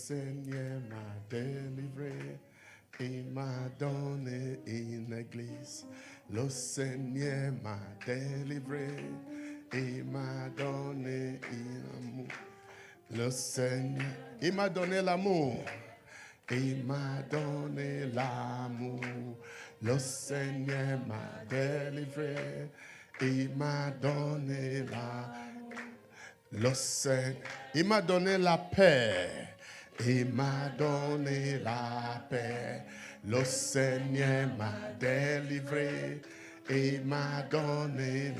Seigneur m'a délivré. Il m'a donné une église. Le Seigneur m'a délivré. Il m'a donné un amour. Le Seigneur, il m'a donné l'amour. Il m'a donné l'amour. Le Seigneur m'a délivré. Il m'a donné le Seigneur. Il m'a donné la paix. Il m'a donné la paix. Le Seigneur m'a délivré. Il m'a donné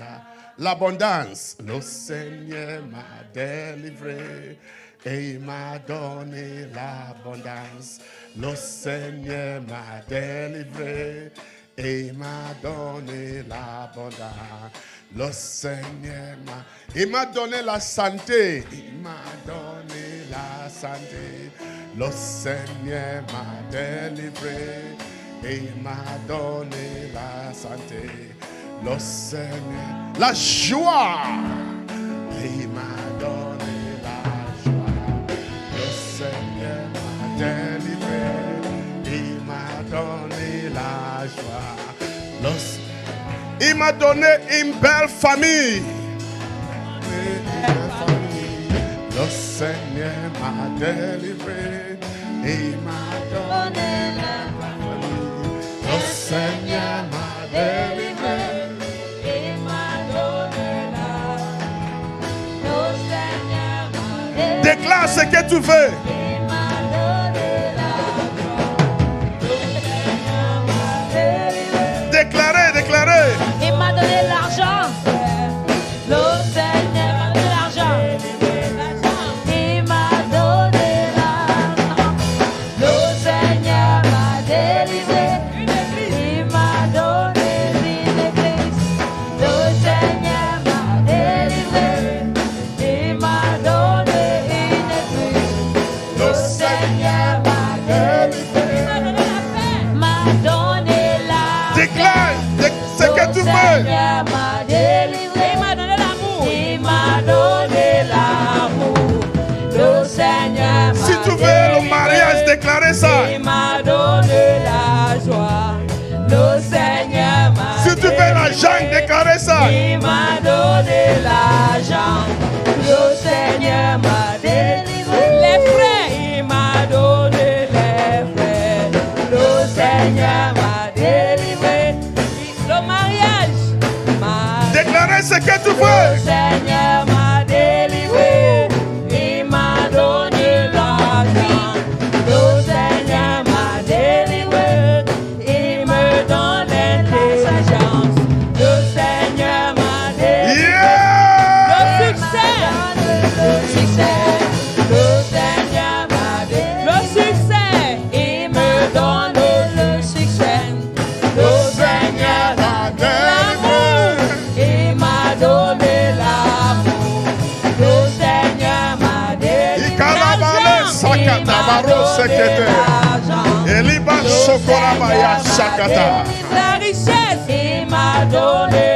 l'abondance. Le Seigneur m'a délivré. Et il m'a donné l'abondance. Le Seigneur m'a délivré. Et il m'a donné l'abondance. Le Seigneur m'a donné la santé. Il m'a donné la santé. Le Seigneur m'a délivré. Et il m'a donné la santé. Le Seigneur, la joie. Et il m'a donné la joie. Le Seigneur m'a délivré. Il m'a donné la joie. Il m'a donné une belle famille. Le Seigneur m'a délivré. Il m'a donné la famille. Le Seigneur m'a délivré. Il m'a donné la. Le Seigneur m'a délivré. Déclare ce que tu veux. Il m'a donné la. Déclarez, déclarez. Il m'a donné l'argent. Le Seigneur m'a donné l'argent. Il m'a donné l'argent. Le Seigneur m'a délivré. Il m'a donné une église. Le Seigneur m'a délivré. Il m'a donné une église. Le Seigneur m'a délivré. Il m'a donné la paix. M'a donné la paix. Déclare ce que tu veux. Le Seigneur m'a délivré. Il m'a donné l'amour. Il m'a donné l'amour. Le Seigneur m'a Si tu veux le mariage, déclarez ça. Il m'a donné la joie. Le Seigneur m'a Si tu veux l'argent, déclarez ça. Il m'a donné l'argent. Le Seigneur m'a délivré. Les frères, il m'a donné les frères. Le Seigneur m'a délivré. Le mariage m'a Déclarez ce que tu Le veux. Seigneur m'a délivré. Il m'a donné l'argent. Le Seigneur m'a délivré. Il me donne l'intelligence. Le Seigneur m'a délivré. Yeah! Le succès. Le Seigneur m'a délivré. Le succès. Il me donne le succès. Le Seigneur m'a délivré. Il m'a donné l'amour. Le Seigneur m'a délivré. Ikarabale sakata baro sekete. Eliba sokorabaya sakata. La richesse, il m'a donné